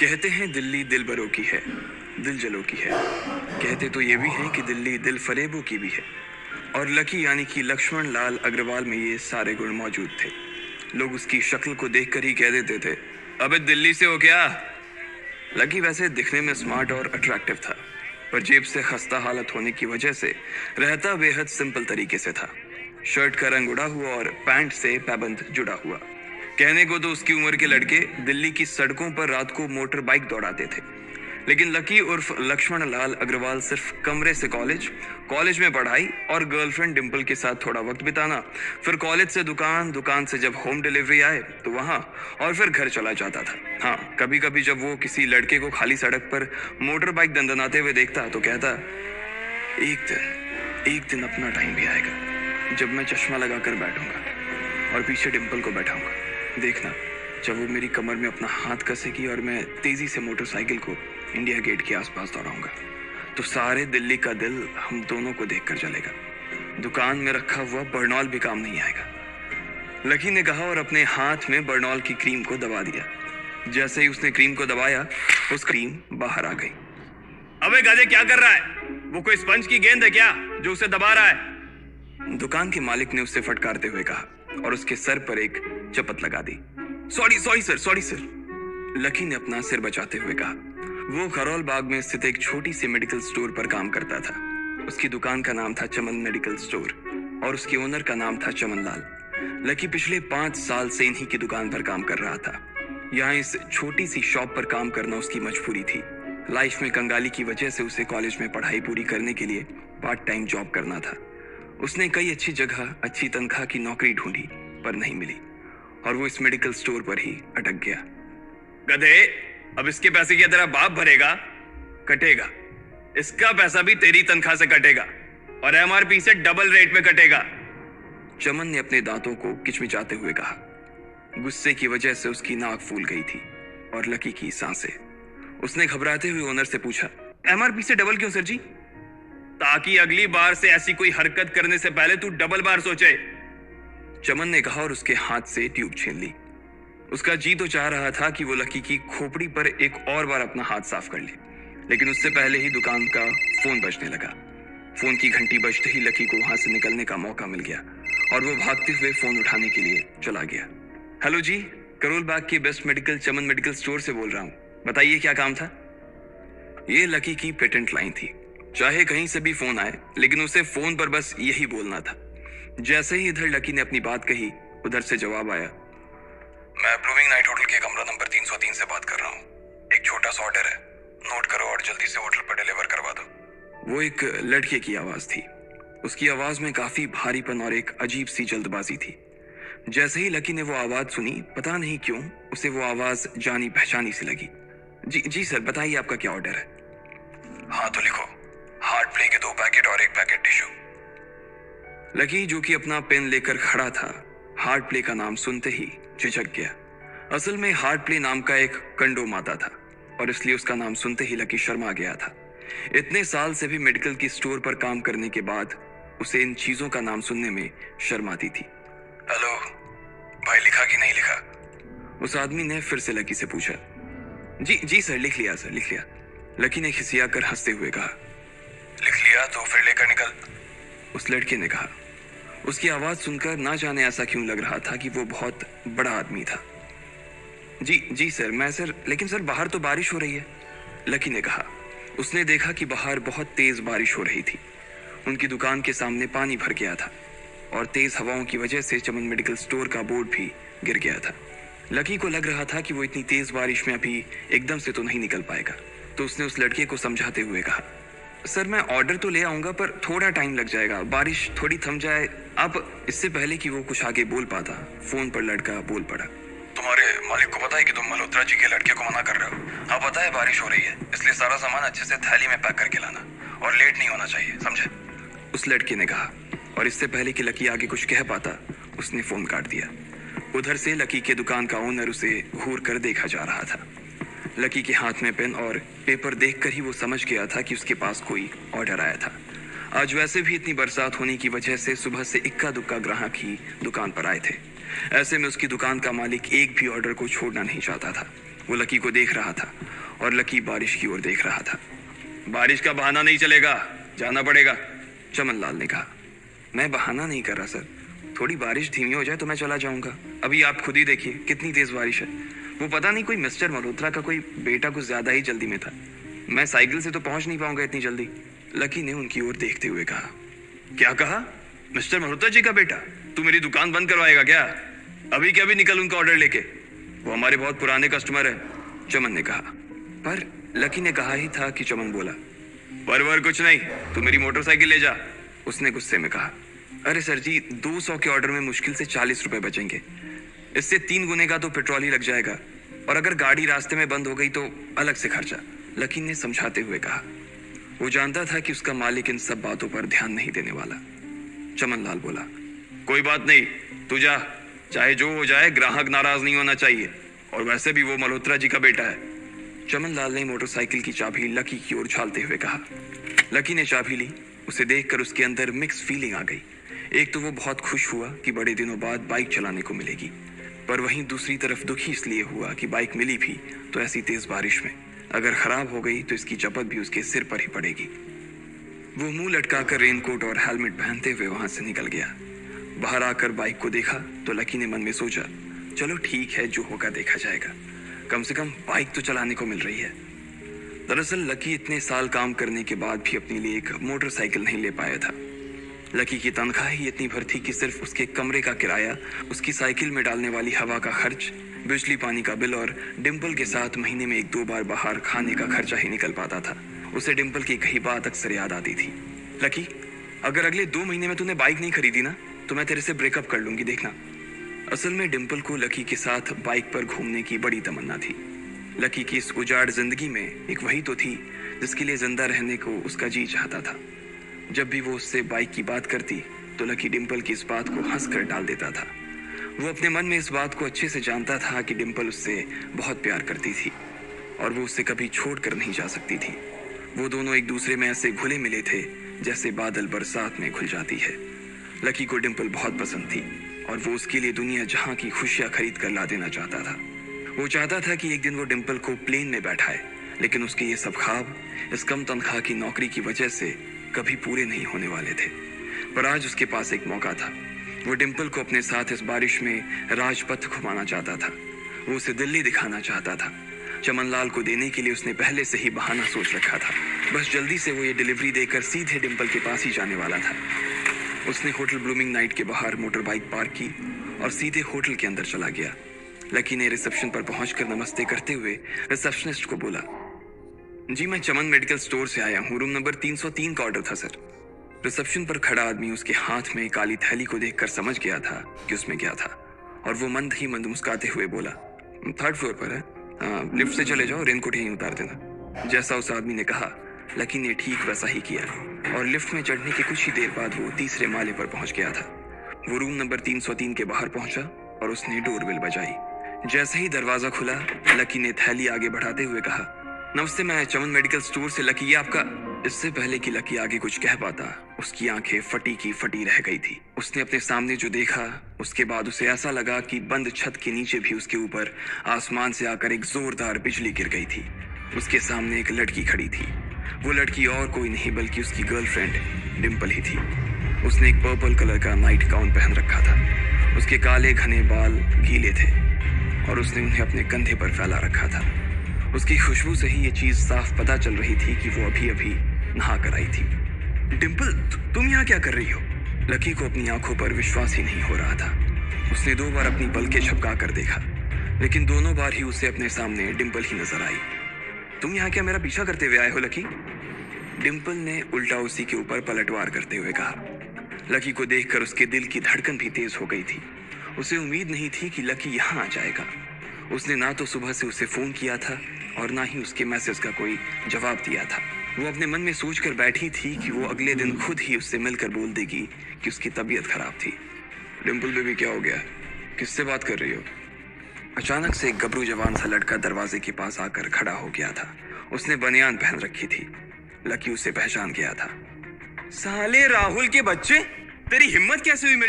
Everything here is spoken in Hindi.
कहते हैं दिल्ली दिल बरों की है, दिल जलों की है। कहते तो ये भी हैं कि दिल्ली दिल फरेबों की भी है। और लकी यानी कि लक्ष्मण लाल अग्रवाल में ये सारे गुण मौजूद थे। लोग उसकी शक्ल को देखकर ही कह देते थे, अबे दिल्ली से हो क्या। लकी वैसे दिखने में स्मार्ट और अट्रैक्टिव था, पर जेब से खस्ता हालत होने की वजह से रहता बेहद सिंपल तरीके से था। शर्ट का रंग उड़ा हुआ और पैंट से पैबंद जुड़ा हुआ। कहने को तो उसकी उम्र के लड़के दिल्ली की सड़कों पर रात को मोटर बाइक दौड़ाते थे, लेकिन लकी उर्फ लक्ष्मण लाल अग्रवाल सिर्फ कमरे से कॉलेज, कॉलेज में पढ़ाई और गर्लफ्रेंड डिम्पल के साथ थोड़ा वक्त बिताना, फिर कॉलेज से दुकान, दुकान से जब होम डिलीवरी आए तो वहां, और फिर घर चला जाता था। हाँ, कभी कभी जब वो किसी लड़के को खाली सड़क पर मोटर बाइक दंदनाते हुए देखता तो कहता, एक दिन अपना टाइम भी आएगा जब मैं चश्मा लगाकर बैठूंगा और पीछे डिम्पल को बैठाऊंगा। देखना, जब वो मेरी कमर में अपना हाथ कसेगी और मैं तेजी से मोटरसाइकिल को इंडिया गेट के आसपास दौड़ाऊंगा, तो सारे दिल्ली का दिल हम दोनों को देखकर जलेगा। दुकान में रखा हुआ बर्नॉल भी काम नहीं आएगा। लकी ने कहा और अपने हाथ में बर्नॉल की क्रीम को दबा दिया। जैसे ही उसने क्रीम को दबाया, उस क्रीम बाहर आ गई। अबे गाजे, क्या कर रहा है? वो कोई स्पंज की गेंद है क्या जो उसे दबा रहा है? दुकान के मालिक ने उससे फटकारते हुए कहा और उसके सर पर एक चपत लगा दी। सॉरी सर, लकी ने अपना सिर बचाते हुए कहा। वो खरोल बाग में स्थित एक छोटी सी मेडिकल स्टोर पर काम करता था। उसकी दुकान का नाम था चमन मेडिकल स्टोर और उसके ओनर का नाम था चमन लाल। लकी पिछले 5 साल से इन्हीं की दुकान पर काम कर रहा था। यहाँ इस छोटी सी शॉप पर काम करना उसकी मजबूरी थी। लाइफ में कंगाली की वजह से उसे कॉलेज में पढ़ाई पूरी करने के लिए पार्ट टाइम जॉब करना था। उसने कई अच्छी जगह अच्छी तनख्वाह की नौकरी ढूंढी, पर नहीं मिली और वो इस मेडिकल स्टोर पर ही अटक गया। गधे, अब इसके पैसे क्या तेरा बाप भरेगा? कटेगा। इसका पैसा भी तेरी तनख्वाह से कटेगा और एमआरपी से डबल रेट में कटेगा। चमन ने अपने दांतों को किचमिचाते हुए कहा। गुस्से की वजह से उसकी नाक फूल गई थी और लकी की सांसें। उसने घबराते हुए ओनर से पूछा, एमआरपी से डबल क्यों सर जी? ताकि अगली बार से ऐसी कोई हरकत करने से पहले तू डबल बार सोचे, चमन ने कहा और उसके हाथ से ट्यूब छीन ली। उसका जी तो चाह रहा था कि वो लकी की खोपड़ी पर एक और बार अपना हाथ साफ कर ले, लेकिन उससे पहले ही दुकान का फोन बजने लगा। फोन की घंटी बजते ही लकी को वहां से निकलने का मौका मिल गया और वो भागते हुए फोन उठाने के लिए चला गया। हेलो जी, करोल बाग के बेस्ट मेडिकल चमन मेडिकल स्टोर से बोल रहा हूँ, बताइए क्या काम था? ये लकी की पेटेंट लाइन थी। चाहे कहीं से भी फोन आए, लेकिन उसे फोन पर बस यही बोलना था। जैसे ही इधर लकी ने अपनी बात कही, उधर से जवाब आया, मैं ब्लूमिंग नाइट होटल के कमरा नंबर 303 से बात कर रहा हूँ। एक छोटा सा ऑर्डर है, नोट करो और जल्दी से होटल पर डिलीवर करवा दो। वो एक लड़के की आवाज थी। उसकी आवाज में काफी भारीपन और एक अजीब सी जल्दबाजी थी। जैसे ही लकी ने वो आवाज सुनी, पता नहीं क्यों उसे वो आवाज जानी पहचानी सी लगी। जी सर, बताइए आपका क्या ऑर्डर है? हाँ तो लिखो, हार्ट प्ले के 2 पैकेट और 1 पैकेट टिश्यू। लकी, जो कि अपना पेन लेकर खड़ा था, हार्ट प्ले का नाम सुनते ही झिझक गया। असल में हार्ट प्ले नाम का एक कंडोम आता था और इसलिए उसका नाम सुनते ही लकी शर्मा गया था। इतने साल से भी मेडिकल की स्टोर पर काम करने के बाद उसे इन चीजों का नाम सुनने में शर्म आती थी। हेलो भाई, लिखा कि नहीं लिखा? उस आदमी ने फिर से लकी से पूछा। जी सर, लिख लिया सर, लिख लिया। लकी ने खिसिया कर हंसते हुए कहा। लिख लिया तो फिर लेकर निकल, उस लड़के ने कहा। उसकी आवाज सुनकर ना जाने ऐसा क्यों लग रहा था कि वो बहुत बड़ा आदमी था। जी सर, मैं सर, लेकिन सर बाहर तो बारिश हो रही है, लकी ने कहा। उसने देखा कि बाहर बहुत तेज बारिश हो रही थी। उनकी दुकान के सामने पानी भर गया था और तेज हवाओं की वजह से चमन मेडिकल स्टोर का बोर्ड भी गिर गया था। लकी को लग रहा था कि वो इतनी तेज बारिश में अभी एकदम से तो नहीं निकल पाएगा, तो उसने उस लड़के को समझाते हुए कहा, सर मैं ऑर्डर तो ले आऊंगा, पर थोड़ा टाइम लग जाएगा, बारिश थोड़ी थम जाए। अब इससे पहले कि वो कुछ आगे बोल पाता, फोन पर लड़का बोल पड़ा। तुम्हारे मालिक को पता है कि तुम मल्होत्रा जी के लड़के को मना कर रहे हो? हाँ पता है, बारिश हो रही है, इसलिए सारा सामान अच्छे से थैली में पैक करके लाना और लेट नहीं होना चाहिए, समझे? उस लड़के ने कहा और इससे पहले कि लकी आगे कुछ कह पाता, उसने फोन काट दिया। उधर से लकी के दुकान का ओनर उसे घूर कर देखा जा रहा था। लकी के हाथ में पेन और पेपर देखकर ही वो समझ गया था कि उसके पास कोई ऑर्डर आया था। आज वैसे भी इतनी बरसात होने की वजह से सुबह से इक्का दुक्का ग्राहक ही दुकान पर आए थे। ऐसे में उसकी दुकान का मालिक एक भी ऑर्डर को छोड़ना नहीं चाहता था। वो लकी को देख रहा था और लकी बारिश की ओर देख रहा था। बारिश का बहाना नहीं चलेगा, जाना पड़ेगा, चमन लाल ने कहा। मैं बहाना नहीं कर रहा सर, थोड़ी बारिश धीमी हो जाए तो मैं चला जाऊंगा। अभी आप खुद ही देखिए कितनी तेज बारिश है। वो पता नहीं कोई मिस्टर मल्होत्रा का कोई बेटा कुछ ज्यादा ही जल्दी में था। मैं साइकिल से तो पहुंच नहीं पाऊंगा इतनी जल्दी। लकी ने उनकी ओर देखते हुए कहा। क्या कहा? मिस्टर मल्होत्रा जी का बेटा? तू मेरी दुकान बंद करवाएगा क्या? अभी क्या भी निकल उनका ऑर्डर लेके, वो हमारे बहुत पुराने कस्टमर है, चमन ने कहा। पर लकी ने कहा ही था कि चमन बोला। पर कुछ नहीं, तू मेरी मोटरसाइकिल ले जा, उसने गुस्से में कहा। अरे सर जी, 200 के ऑर्डर में मुश्किल से 40 रुपए बचेंगे, इससे 3 गुने का तो पेट्रोल ही लग जाएगा, और अगर गाड़ी रास्ते में बंद हो गई तो अलग से खर्चा, लकी ने समझाते हुए कहा। वो जानता था कि उसका मालिक इन सब बातों पर ध्यान नहीं देने वाला। चमन लाल बोला। कोई बात नहीं, तू जा, चाहे जो हो जाए ग्राहक नाराज नहीं होना चाहिए, और वैसे भी वो मल्होत्रा जी का बेटा है। चमन लाल ने मोटरसाइकिल की चाबी लकी की ओर उछालते हुए कहा। लकी ने चाबी ली। उसे देखकर उसके अंदर मिक्स फीलिंग आ गई। एक तो वो बहुत खुश हुआ कि बड़े दिनों बाद बाइक चलाने को मिलेगी, पर वहीं दूसरी तरफ दुखी इसलिए हुआ कि बाइक मिली भी तो ऐसी तेज बारिश में, अगर खराब हो गई तो इसकी चपत भी उसके सिर पर ही पड़ेगी। वो मुंह लटकाकर रेनकोट और हेलमेट पहनते हुए वहां से निकल गया। बाहर आकर बाइक को देखा तो लकी ने मन में सोचा, चलो ठीक है, जो होगा देखा जाएगा, कम से कम बाइक तो चलाने को मिल रही है। दरअसल लकी इतने साल काम करने के बाद भी अपने लिए एक मोटरसाइकिल नहीं ले पाया था। लकी की तनख्वाह ही इतनी भर थी कि सिर्फ उसके कमरे का किराया, उसकी साइकिल में डालने वाली हवा का खर्च, बिजली पानी का बिल और डिम्पल के साथ महीने में 1-2 बार बाहर खाने का खर्चा ही निकल पाता था। उसे डिम्पल की कही बात अक्सर याद आती थी। लकी, अगर अगले 2 महीने में तूने बाइक नहीं खरीदी ना तो मैं तेरे से ब्रेकअप कर लूंगी, देखना। असल में डिम्पल को लकी के साथ बाइक पर घूमने की बड़ी तमन्ना थी। लकी की इस उजाड़ जिंदगी में एक वही तो थी जिसके लिए जिंदा रहने को उसका जी चाहता था। जब भी वो उससे बाइक की बात करती तो लकी डिम्पल की इस बात को हंसकर टाल देता था। वो अपने मन में इस बात को अच्छे से जानता था कि डिम्पल उससे बहुत प्यार करती थी और वो उससे कभी छोड़ कर नहीं जा सकती थी। वो दोनों एक दूसरे में ऐसे घुले मिले थे जैसे बादल बरसात में घुल जाती है। लकी को डिम्पल बहुत पसंद थी और वो उसके लिए दुनिया जहां की खुशियां खरीद कर ला देना चाहता था। वो चाहता था कि एक दिन वो डिम्पल को प्लेन में बैठाए, लेकिन उसके ये सब ख्वाब इस कम तनख्वाह की नौकरी की वजह से कभी पूरे नहीं होने वाले थे। पर आज उसके पास एक मौका था। वो डिम्पल को अपने साथ इस बारिश में राजपथ घुमाना चाहता था। वो उसे दिल्ली दिखाना चाहता था। चमन लाल को देने के लिए उसने पहले से ही बहाना सोच रखा था। बस जल्दी से वो ये डिलीवरी देकर सीधे डिम्पल के पास ही जाने वाला था। उसने होटल ब्लूमिंग नाइट के बाहर मोटर बाइक पार्क की और सीधे होटल के अंदर चला गया। लकी ने रिसेप्शन पर पहुंचकर नमस्ते करते हुए रिसेप्शनिस्ट को बोला, जी मैं चमन मेडिकल स्टोर से आया हूँ, रूम नंबर 303 का ऑर्डर था सर। रिसेप्शन पर खड़ा आदमी उसके हाथ में काली थैली को देखकर समझ गया था कि उसमें क्या था और वो मंद ही मंद मुस्कुराते हुए बोला, 3rd फ्लोर पर है, लिफ्ट से चले जाओ, रेनकोट यहीं उतार देना। जैसा उस आदमी ने कहा लकी ने ठीक वैसा ही किया और लिफ्ट में चढ़ने के कुछ ही देर बाद वो 3रे माले पर पहुंच गया था। वो रूम नंबर 303 के बाहर पहुंचा और उसने डोरबेल बजाई। जैसे ही दरवाजा खुला लकी ने थैली आगे बढ़ाते हुए कहा, नमस्ते, मैं चमन मेडिकल स्टोर से लकी, ये आपका। इससे पहले कि लकी आगे कुछ कह पाता उसकी आंखें फटी की फटी रह गई थी। उसने अपने सामने जो देखा उसके बाद उसे ऐसा लगा कि बंद छत के नीचे भी उसके ऊपर आसमान से आकर एक जोरदार बिजली गिर गई थी। उसके सामने एक लड़की खड़ी थी। वो लड़की और कोई नहीं बल्कि उसकी गर्लफ्रेंड डिम्पल ही थी। उसने एक पर्पल कलर का नाइट गाउन पहन रखा था। उसके काले घने बाल गीले थे और उसने उन्हें अपने कंधे पर फैला रखा था। उसकी खुशबू से ही ये चीज साफ पता चल रही थी कि वो अभी अभी नहा कर आई थी। डिम्पल, तुम यहाँ क्या कर रही हो? लकी को अपनी आंखों पर विश्वास ही नहीं हो रहा था। उसने 2 बार अपनी पलकें झपका कर देखा, लेकिन दोनों बार ही उसे अपने सामने डिम्पल ही नजर आई। तुम यहाँ क्या मेरा पीछा करते हुए आए हो लकी? डिम्पल ने उल्टा उसी के ऊपर पलटवार करते हुए कहा। लकी को देखकर उसके दिल की धड़कन भी तेज हो गई थी। उसे उम्मीद नहीं थी कि लकी यहाँ आ जाएगा। उसने ना तो सुबह से उसे फोन किया था और ना ही उसके मैसेज का कोई जवाब दिया था। वो अपने मन में सोचकर बैठी थी कि वो अगले दिन खुद ही उससे मिलकर बोल देगी कि उसकी तबीयत खराब थी। डिम्पल बेबी, क्या हो गया? किससे बात कर रही हो? अचानक से एक गबरू जवान सा लड़का दरवाजे के पास आकर खड़ा हो गया था। उसने बनियान पहन रखी थी। लकी उसे पहचान गया था। साले राहुल के बच्चे, तेरी हिम्मत कैसे हुई